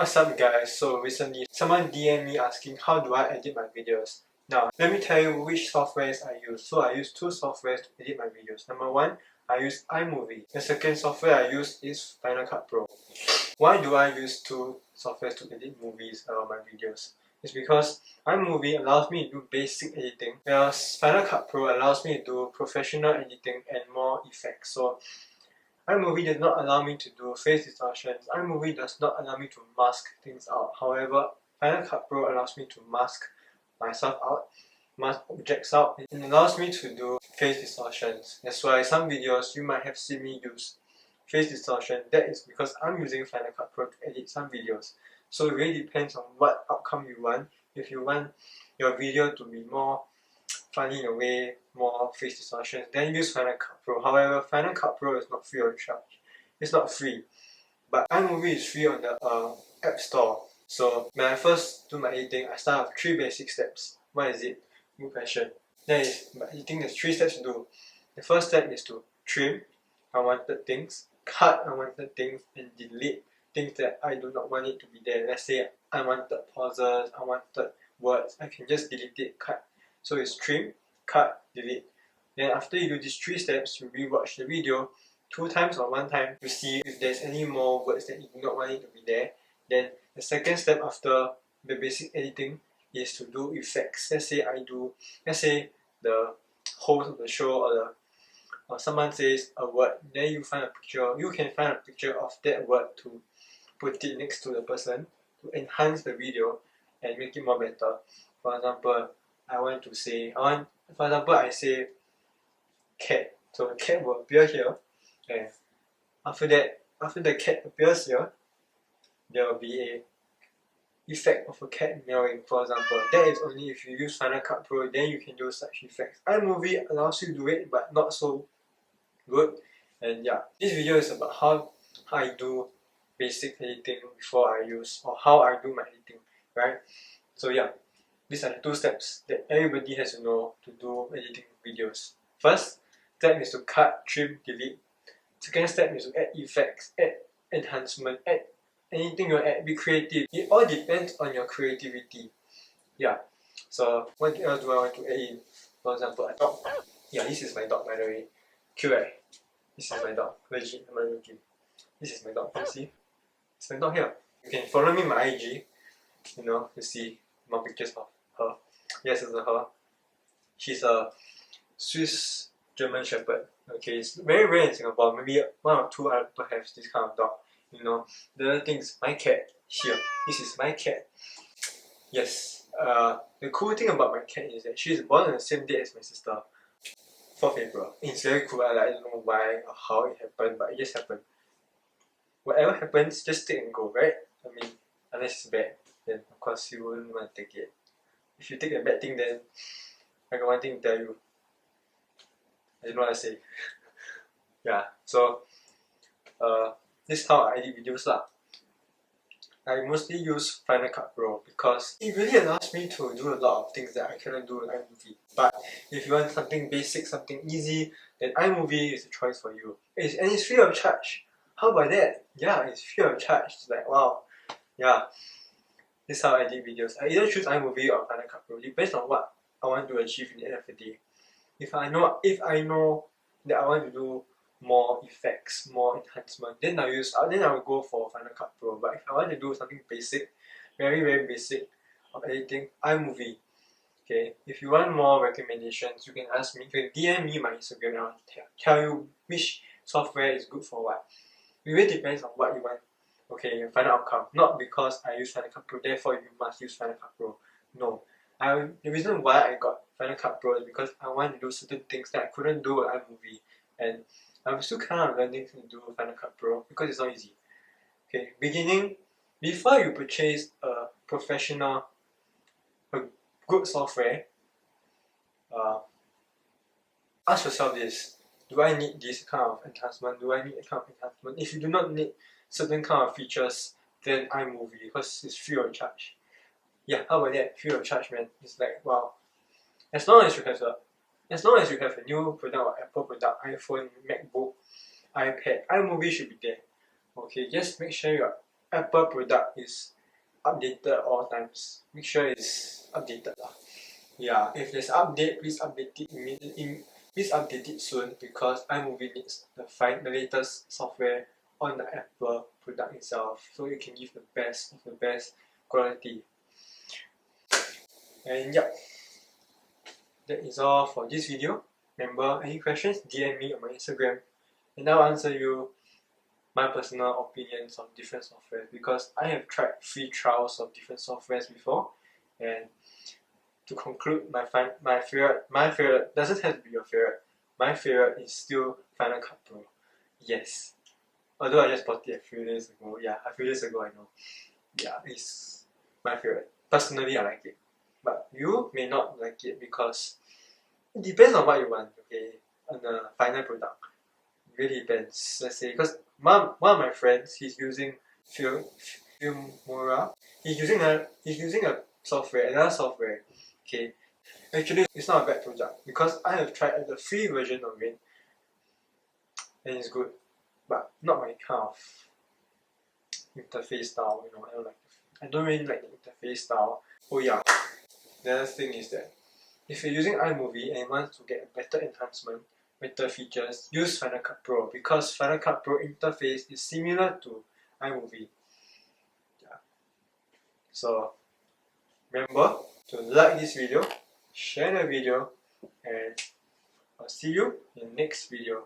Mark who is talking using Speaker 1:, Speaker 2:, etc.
Speaker 1: What's up guys? So recently someone DM'd me asking how do I edit my videos. Now let me tell you which softwares I use. So I use two softwares to edit my videos. Number one, I use iMovie. The second software I use is Final Cut Pro. Why do I use two softwares to edit movies or my videos? It's because iMovie allows me to do basic editing, whereas Final Cut Pro allows me to do professional editing and more effects. So iMovie does not allow me to do face distortions. iMovie does not allow me to mask things out. However, Final Cut Pro allows me to mask myself out, mask objects out. It allows me to do face distortions. That's why some videos you might have seen me use face distortion. That is because I'm using Final Cut Pro to edit some videos. So it really depends on what outcome you want. If you want your video to be more funny in a way, more face distortion, then use Final Cut Pro. However, Final Cut Pro is not free of charge. It's not free. But iMovie is free on the App Store. So when I first do my editing, I start with 3 basic steps. What is it? Good question. That is, by editing there's 3 steps to do. The first step is to trim unwanted things, cut unwanted things, and delete things that I do not want it to be there. Let's say unwanted pauses, unwanted words, I can just delete it, cut. So it's trim, cut, delete. Then after you do these 3 steps, you rewatch the video 2 times or 1 time to see if there's any more words that you do not want it to be there. Then the second step after the basic editing is to do effects. Let's say the host of the show or someone says a word, then you find a picture. You can find a picture of that word to put it next to the person to enhance the video and make it more better. For example, I say cat. So a cat will appear here, and after the cat appears here, there will be a effect of a cat meowing, for example. That is only if you use Final Cut Pro, then you can do such effects. iMovie allows you to do it, but not so good. And yeah, this video is about how I do basic editing before I use, or how I do my editing, right? So yeah, these are the 2 steps that everybody has to know to do editing videos. First step is to cut, trim, delete. Second step is to add effects, add enhancement, add anything you add, be creative. It all depends on your creativity. Yeah. So what else do I want to add in? For example, a dog. Yeah, this is my dog by the way. Cute right? This is my dog. Legit, I'm not joking. This is my dog, you see? It's my dog here. You can follow me on my IG, to see more pictures of her. Yes, it's a her. She's a Swiss German Shepherd. Okay, it's very rare in Singapore. Maybe 1 or 2 other people have this kind of dog. The other thing is my cat here. This is my cat. Yes. The cool thing about my cat is that she's born on the same day as my sister, 4th April. It's very cool. I don't know why or how it happened, but it just happened. Whatever happens, just take and go, right? I mean, unless it's bad, then of course you wouldn't want to take it. If you take a bad thing, then I got one thing to tell you. I don't know what to say. Yeah, so this is how I edit videos lah. I mostly use Final Cut Pro because it really allows me to do a lot of things that I cannot do in iMovie. But if you want something basic, something easy, then iMovie is a choice for you. And it's free of charge. How about that? Yeah, it's free of charge. It's like, wow. Yeah, this is how I edit videos. I either choose iMovie or Final Cut Pro. It depends on what I want to achieve in the end of the day. If I know that I want to do more effects, more enhancement, then I will go for Final Cut Pro. But if I want to do something basic, very very basic of editing, iMovie. Okay, if you want more recommendations, you can ask me. You can DM me my Instagram and I'll tell you which software is good for what. It really depends on what you want. Okay, your final outcome. Not because I use Final Cut Pro, therefore you must use Final Cut Pro. No. The reason why I got Final Cut Pro is because I want to do certain things that I couldn't do with iMovie, and I'm still kind of learning to do Final Cut Pro because it's not easy. Okay, before you purchase a good software, ask yourself this: do I need this kind of enhancement? Do I need that kind of enhancement? If you do not need certain kind of features, then iMovie, because it's free of charge. Yeah, how about that? Free of charge, man. It's like, wow. As long as you have a new product or Apple product, iPhone, MacBook, iPad, iMovie should be there. Okay, just make sure Apple product is updated at all times. Make sure it's updated lah. Yeah, if there's update, please update it immediately. Please update it soon because iMovie needs the latest software on the Apple product itself, so it can give the best of the best quality. And yep, that is all for this video. Remember, any questions, DM me on my Instagram, and I'll answer you my personal opinions on different software because I have tried free trials of different softwares before. And to conclude, my favorite doesn't have to be your favorite. My favorite is still Final Cut Pro. Yes, although I just bought it a few days ago. Yeah, a few days ago I know. Yeah, it's my favorite. Personally, I like it, but you may not like it because it depends on what you want. Okay, on the final product, it really depends. Let's say because one of my friends, he's using Filmora. He's using a software, another software. Okay, actually it's not a bad product because I have tried the free version of it and it's good, but not my kind of interface style. You know, I don't really like the interface style. Oh yeah, the other thing is that if you're using iMovie and want to get a better enhancement, better features, use Final Cut Pro because Final Cut Pro interface is similar to iMovie. Yeah. So remember to like this video, share the video, and I'll see you in the next video.